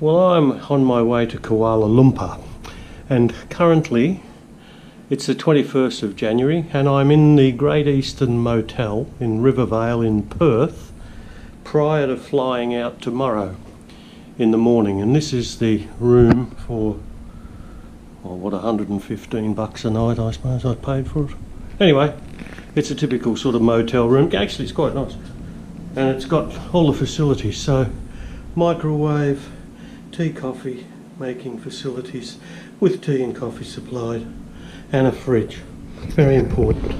Well, I'm on my way to Kuala Lumpur, and currently it's the 21st of January and I'm in the Great Eastern Motel in Rivervale in Perth prior to flying out tomorrow in the morning. And this is the room for, well, what, $115 a night, I suppose I paid for it. Anyway, it's a typical sort of motel room. Actually, it's quite nice, and it's got all the facilities, so microwave, tea, coffee making facilities with tea and coffee supplied, and a fridge. Very important.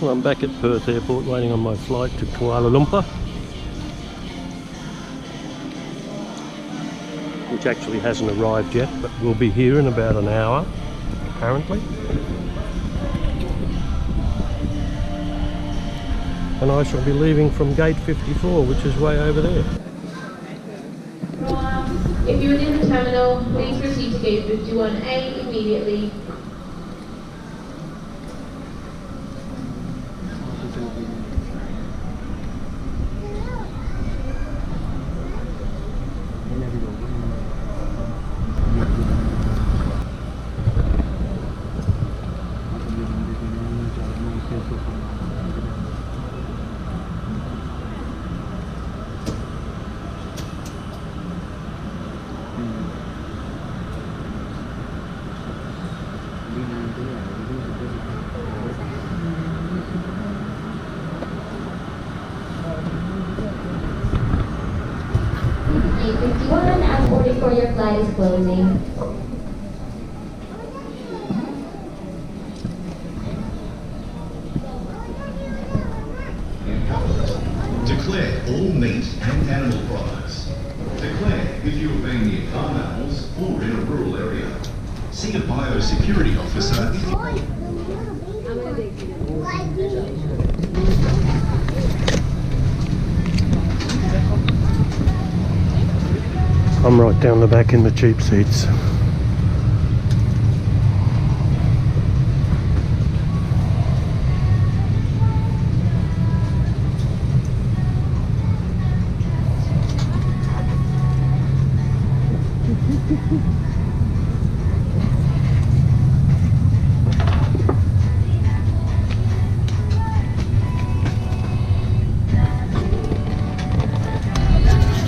Well, I'm back at Perth Airport waiting on my flight to Kuala Lumpur, which actually hasn't arrived yet, but will be here in about an hour, apparently. And I shall be leaving from gate 54, which is way over there. If you're in the terminal, please proceed to gate 51A immediately. Gate 51 as boarding for your flight is closing. Declare all meat and animal products. Declare if you have been near farm animals or in a rural area. See a biosecurity officer if you... I'm right down the back in the cheap seats.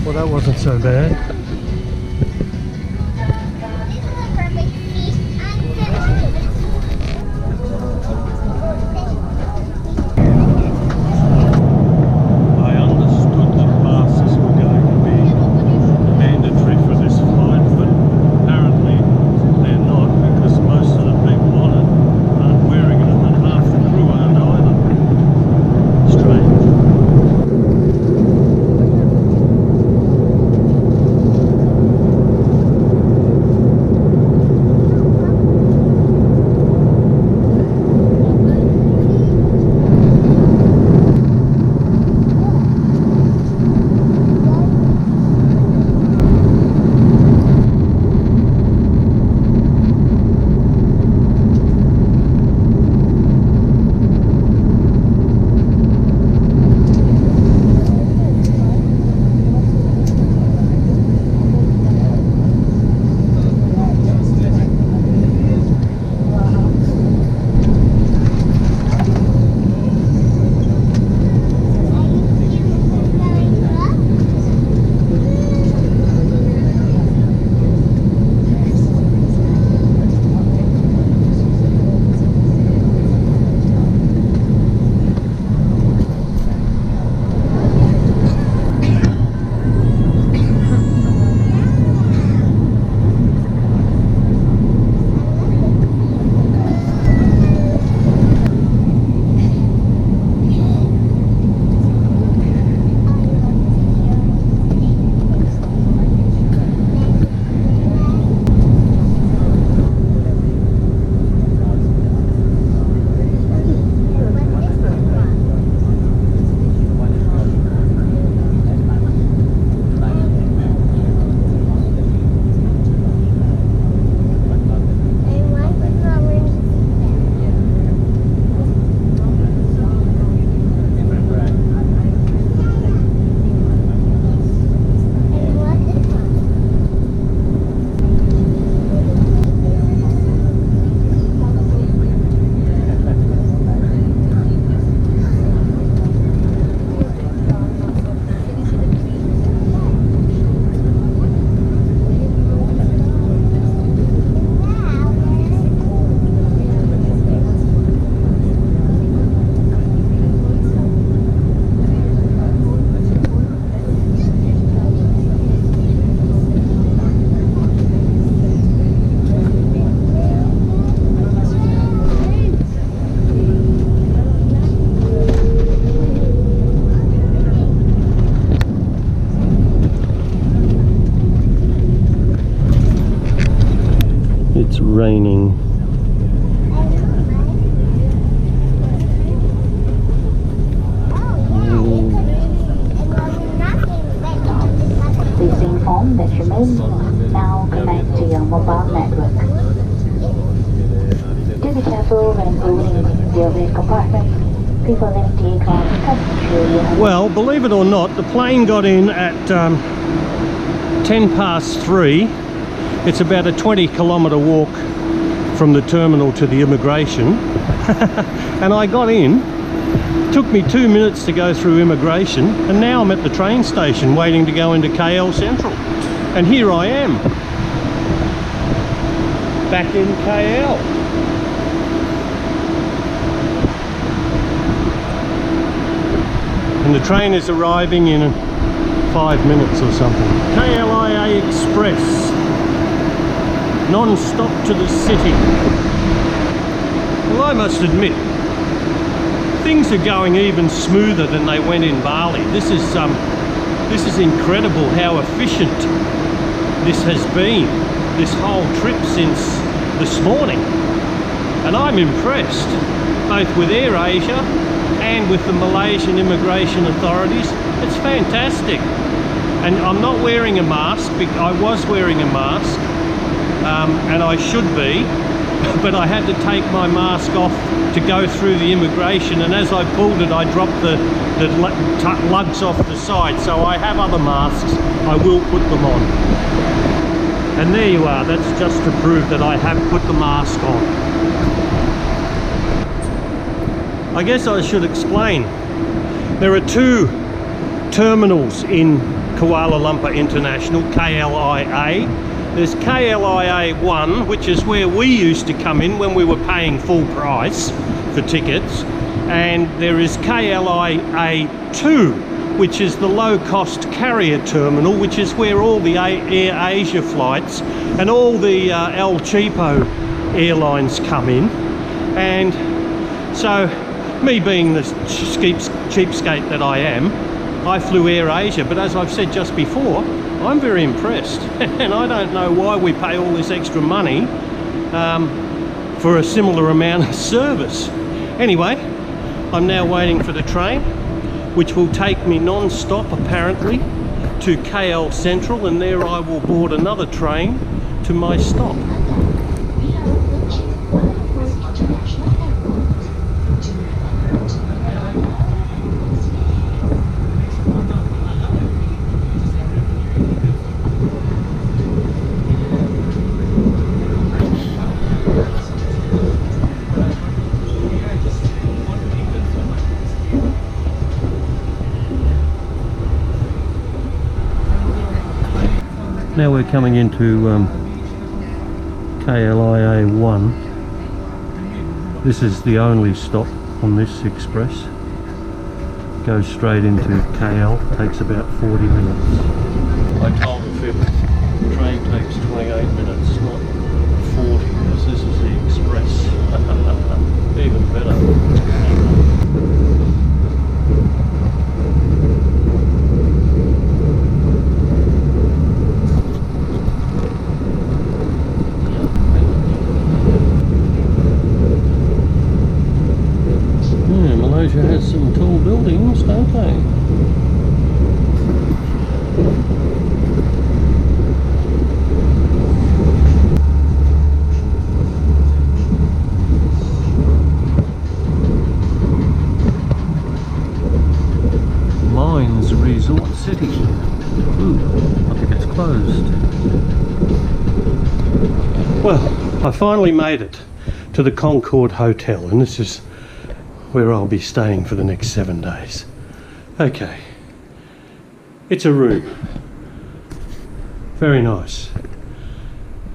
Well, that wasn't so bad. raining. Please inform that you may now connect to your mobile network. Do be careful when boarding the overhead compartment. People in the aircraft come to you. Well, believe it or not, the plane got in at 3:10. It's about a 20-kilometre walk from the terminal to the immigration. And I got in, took me 2 minutes to go through immigration, and now I'm at the train station waiting to go into KL Central. And here I am, back in KL. And the train is arriving in 5 minutes or something. KLIA Express, non-stop to the city. Well, I must admit, things are going even smoother than they went in Bali. This is incredible how efficient this has been, this whole trip since this morning. And I'm impressed, both with AirAsia and with the Malaysian immigration authorities. It's fantastic. And I'm not wearing a mask. I was wearing a mask, and I should be, but I had to take my mask off to go through the immigration, and as I pulled it, I dropped the lugs off the side. So I have other masks. I will put them on. And there you are. That's just to prove that I have put the mask on. I guess I should explain. There are two terminals in Kuala Lumpur International, KLIA. There's KLIA 1, which is where we used to come in when we were paying full price for tickets. And there is KLIA 2, which is the low-cost carrier terminal, which is where all the AirAsia flights and all the El Cheapo airlines come in. And so, me being the cheapskate that I am, I flew AirAsia, but as I've said just before, I'm very impressed. And I don't know why we pay all this extra money for a similar amount of service. Anyway, I'm now waiting for the train, which will take me non-stop apparently to KL Central, and there I will board another train to my stop. Now we're coming into KLIA 1. This is the only stop on this express. Goes straight into KL, takes about 40 minutes. I told the fib, the train takes 28 minutes, not 40, because this is the express. Even better. Malaysia has some tall buildings, don't they? Mines Resort City. Ooh, I think it's closed. Well, I finally made it to the Concord Hotel, and this is where I'll be staying for the next 7 days. Okay, it's a room, very nice,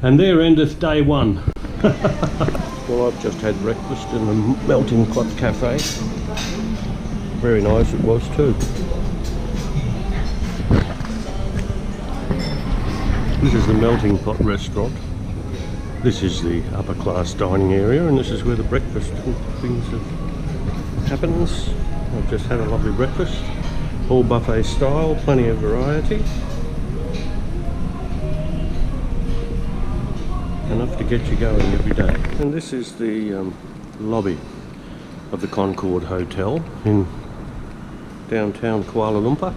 and there endeth day one. Well, I've just had breakfast in the Melting Pot Cafe. Very nice it was too. This is the Melting Pot restaurant. This is the upper class dining area, and this is where the breakfast things happens. I've just had a lovely breakfast, all buffet style, plenty of variety. And enough to get you going every day. And this is the lobby of the Concord Hotel in downtown Kuala Lumpur.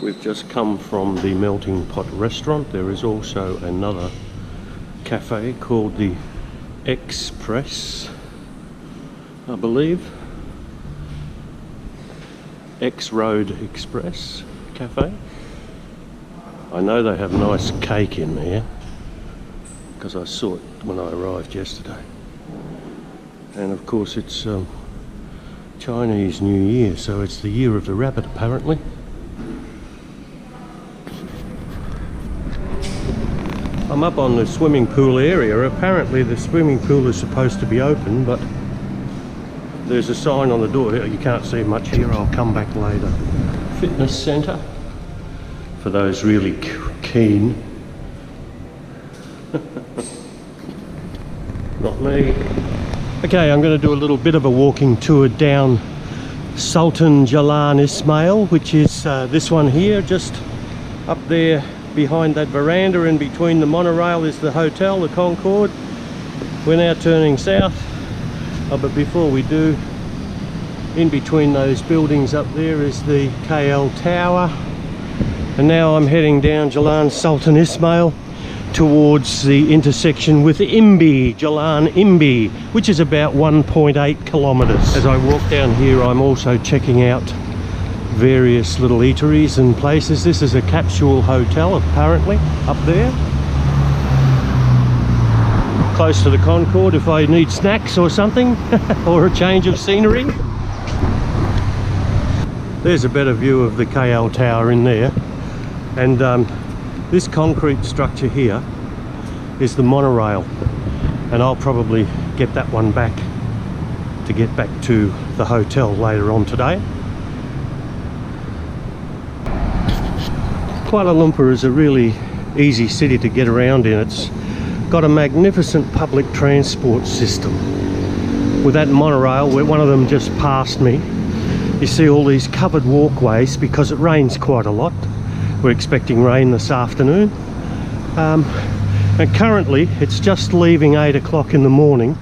We've just come from the Melting Pot restaurant. There is also another cafe called the Express, I believe. X Road Express Cafe. I know they have nice cake in there because I saw it when I arrived yesterday. And of course it's Chinese New Year, so it's the year of the rabbit apparently. I'm up on the swimming pool area. Apparently the swimming pool is supposed to be open, but there's a sign on the door. You can't see much here. I'll come back later. Fitness centre for those really keen. Not me. Okay, I'm going to do a little bit of a walking tour down Sultan Jalan Ismail, which is this one here, just up there behind that veranda, and between the monorail is the hotel, the Concord. We're now turning south. But before we do, in between those buildings up there is the KL Tower. And now I'm heading down Jalan Sultan Ismail towards the intersection with Imbi, Jalan Imbi, which is about 1.8 kilometres. As I walk down here, I'm also checking out various little eateries and places. This is a capsule hotel apparently up there, close to the Concord if I need snacks or something or a change of scenery. There's a better view of the KL Tower in there, and this concrete structure here is the monorail, and I'll probably get that one back to get back to the hotel later on today. Kuala Lumpur is a really easy city to get around in. It's got a magnificent public transport system. With that monorail, where one of them just passed me, you see all these covered walkways because it rains quite a lot. We're expecting rain this afternoon. And currently it's just leaving 8 o'clock in the morning,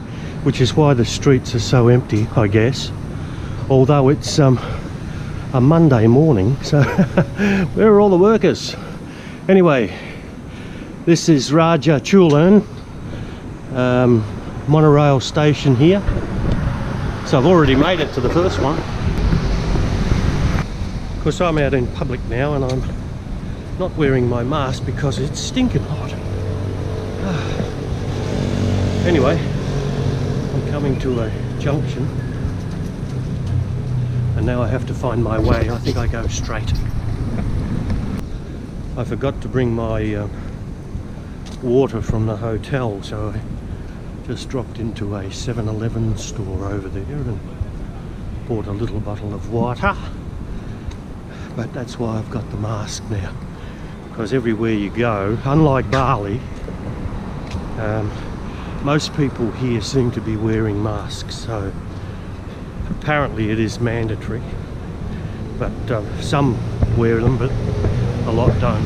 which is why the streets are so empty, I guess. Although it's a Monday morning, so where are all the workers? Anyway, this is Raja Chulan monorail station here. So I've already made it to the first one. Of course, I'm out in public now and I'm not wearing my mask because it's stinking hot. Anyway, I'm coming to a junction. And now I have to find my way. I think I go straight. I forgot to bring my water from the hotel, so I just dropped into a 7-Eleven store over there and bought a little bottle of water. But that's why I've got the mask now, because everywhere you go, unlike Bali, most people here seem to be wearing masks, so apparently it is mandatory, but some wear them, but a lot don't.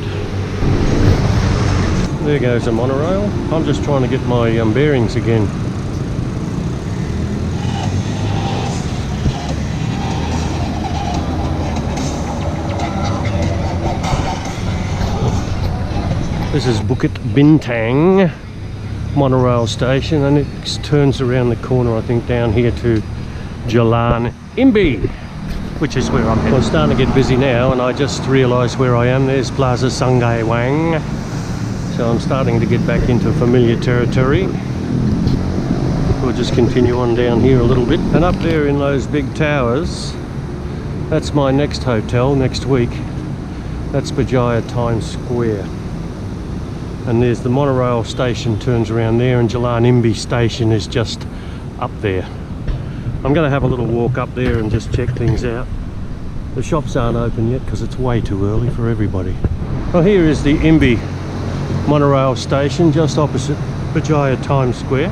There goes a monorail. I'm just trying to get my bearings again. This is Bukit Bintang monorail station, and it turns around the corner, I think, down here to Jalan Imbi, which is where I'm heading. Well, it's starting to get busy now, and I just realised where I am. There's Plaza Sungai Wang. So I'm starting to get back into familiar territory. We'll just continue on down here a little bit. And up there in those big towers, that's my next hotel next week. That's Berjaya Times Square. And there's the monorail station, turns around there, and Jalan Imbi station is just up there. I'm going to have a little walk up there and just check things out. The shops aren't open yet because it's way too early for everybody. Well, here is the Imbi monorail station just opposite Berjaya Times Square.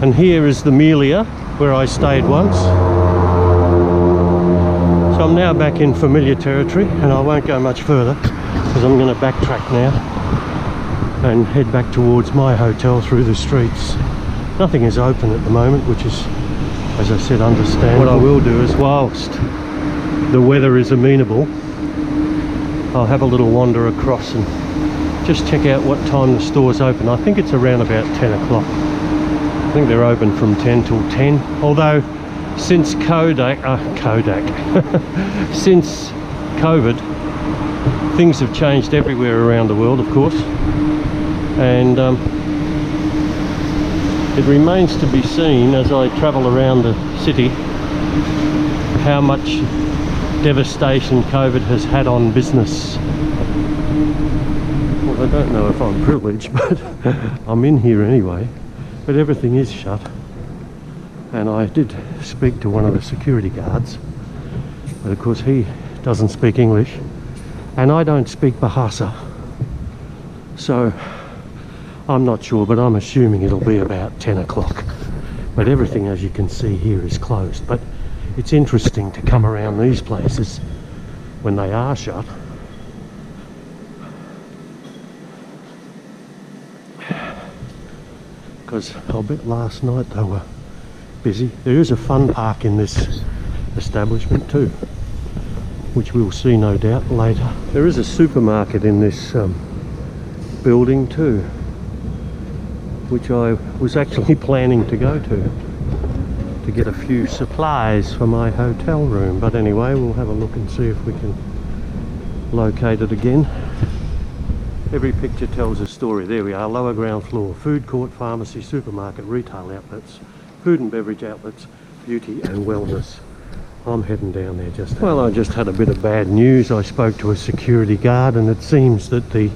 And here is the Melia, where I stayed once. So I'm now back in familiar territory, and I won't go much further because I'm going to backtrack now and head back towards my hotel through the streets. Nothing is open at the moment, which is, as I said, understandable. What I will do is, whilst the weather is amenable, I'll have a little wander across and just check out what time the store's open. I think it's around about 10 o'clock. I think they're open from 10 till 10, although since since COVID, things have changed everywhere around the world, of course, and it remains to be seen as I travel around the city how much devastation COVID has had on business. Well, I don't know if I'm privileged, but I'm in here anyway, but everything is shut. And I did speak to one of the security guards, but of course he doesn't speak English and I don't speak Bahasa, so I'm not sure, but I'm assuming it'll be about 10 o'clock. But everything, as you can see here, is closed. But it's interesting to come around these places when they are shut. Because I'll bet last night they were busy. There is a fun park in this establishment too, which we'll see no doubt later. There is a supermarket in this building too, which I was actually planning to go to get a few supplies for my hotel room. But anyway, we'll have a look and see if we can locate it again. Every picture tells a story. There we are, lower ground floor, food court, pharmacy, supermarket, retail outlets, food and beverage outlets, beauty and wellness. I'm heading down there just now. Well, I just had a bit of bad news. I spoke to a security guard and it seems that the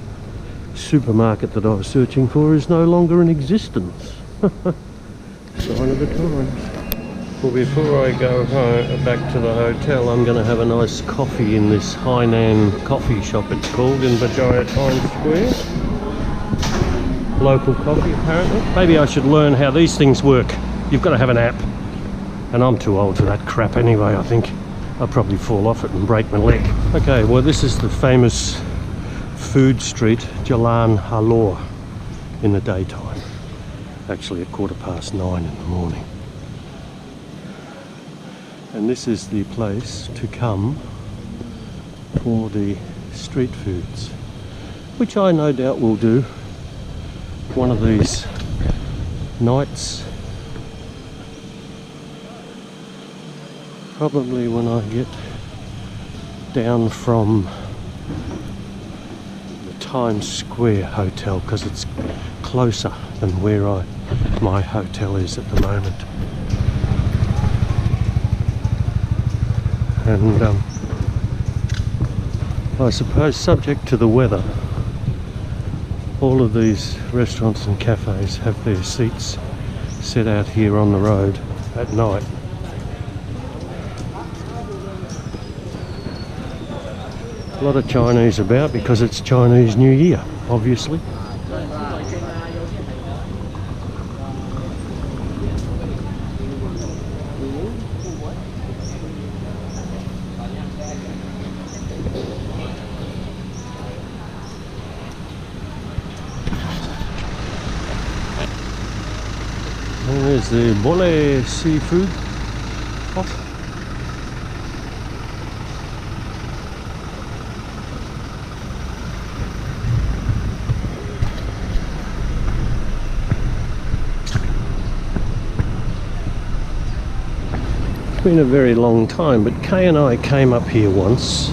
supermarket that I was searching for is no longer in existence. Sign of the times. Well, before I go home, back to the hotel, I'm going to have a nice coffee in this Hainan coffee shop, it's called, in Berjaya Times Square. Local coffee, apparently. Maybe I should learn how these things work. You've got to have an app. And I'm too old for that crap anyway, I think. I'll probably fall off it and break my leg. Okay, well, this is the famous food street, Jalan Halor, in the daytime. Actually at 9:15 in the morning. And this is the place to come for the street foods, which I no doubt will do one of these nights. Probably when I get down from the Times Square hotel, because it's closer than where my hotel is at the moment. And I suppose, subject to the weather, all of these restaurants and cafes have their seats set out here on the road at night. A lot of Chinese about because it's Chinese New Year, obviously. And there's the Bole seafood pot. It's been a very long time, but Kay and I came up here once,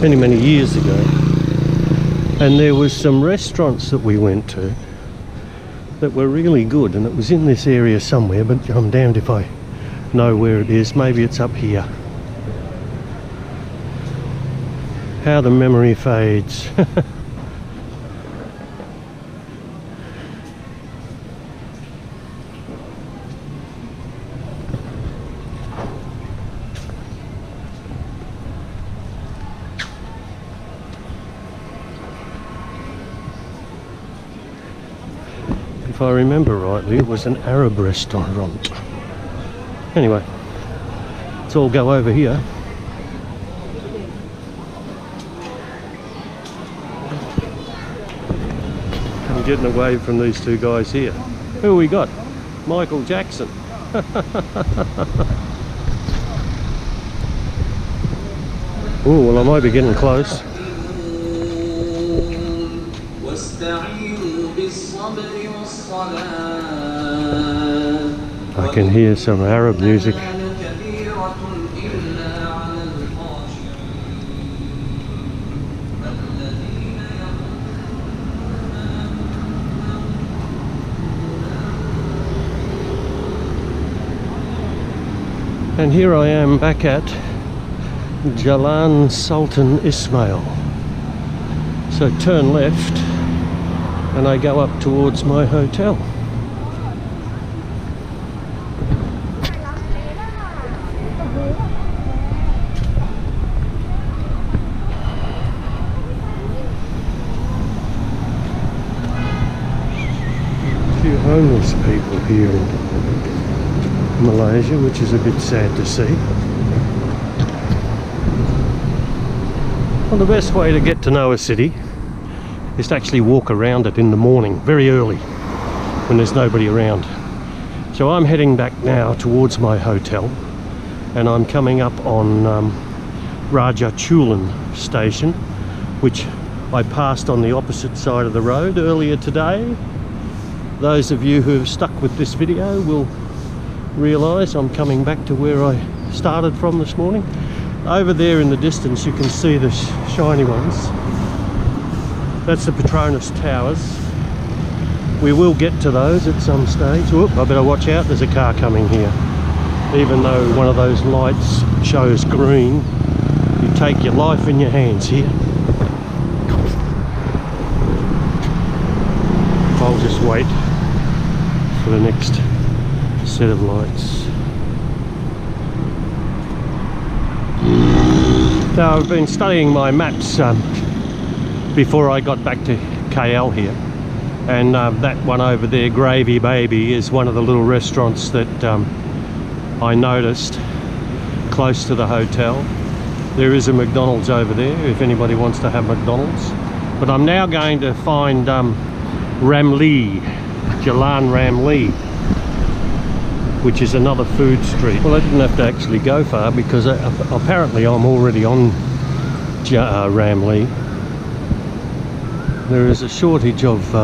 many years ago, and there was some restaurants that we went to that were really good, and it was in this area somewhere, but I'm damned if I know where it is. Maybe it's up here. How the memory fades. If I remember rightly, it was an Arab restaurant. Anyway, Let's all go over here. I'm getting away from these two guys here. Who we got? Michael Jackson. Oh, well, I might be getting close. I can hear some Arab music. And here I am back at Jalan Sultan Ismail. So turn left and I go up towards my hotel. A few homeless people here in Malaysia, which is a bit sad to see. Well, the best way to get to know a city is to actually walk around it in the morning, very early, when there's nobody around. So I'm heading back now towards my hotel, and I'm coming up on Raja Chulan station, which I passed on the opposite side of the road earlier today. Those of you who have stuck with this video will realise I'm coming back to where I started from this morning. Over there in the distance you can see the shiny ones. That's the Petronas Towers. We will get to those at some stage. Whoop, I better watch out, there's a car coming here. Even though one of those lights shows green, you take your life in your hands here. I'll just wait for the next set of lights. Now, I've been studying my maps before I got back to KL here, and that one over there, Gravy Baby, is one of the little restaurants that I noticed close to the hotel. There is a McDonald's over there if anybody wants to have McDonald's, but I'm now going to find Ramlee, Jalan Ramlee, which is another food street. Well, I didn't have to actually go far because apparently I'm already on Ramlee. There is a shortage of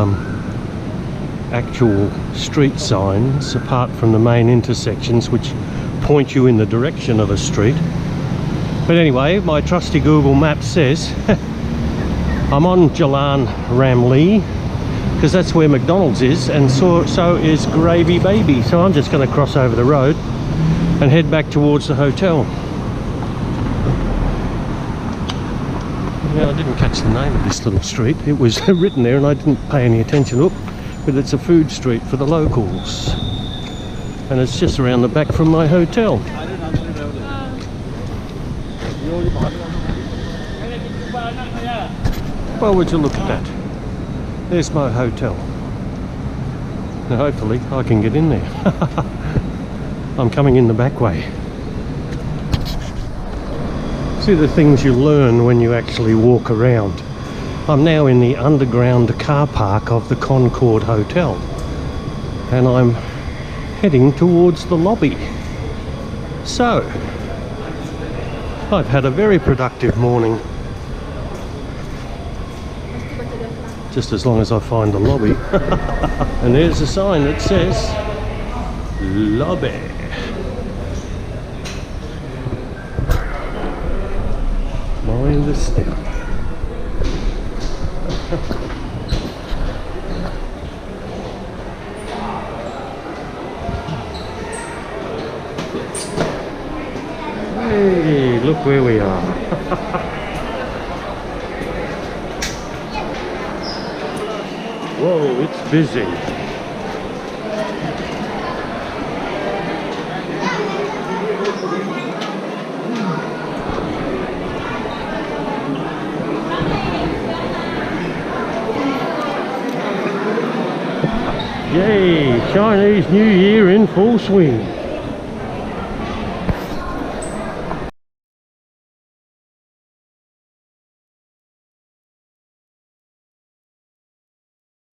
actual street signs apart from the main intersections which point you in the direction of a street. But anyway, my trusty Google Maps says I'm on Jalan Ramlee, because that's where McDonald's is, and so is Gravy Baby. So I'm just going to cross over the road and head back towards the hotel. Now, I didn't catch the name of this little street. It was written there and I didn't pay any attention. Oop, but it's a food street for the locals, and it's just around the back from my hotel. Well, would you look at that? There's my hotel. Now hopefully I can get in there. I'm coming in the back way. See the things you learn when you actually walk around. I'm now in the underground car park of the Concord Hotel, and I'm heading towards the lobby. So, I've had a very productive morning. Just as long as I find the lobby. And there's a sign that says lobby. Mind the step. Hey, look where we are. Whoa, it's busy. Yay, Chinese New Year in full swing.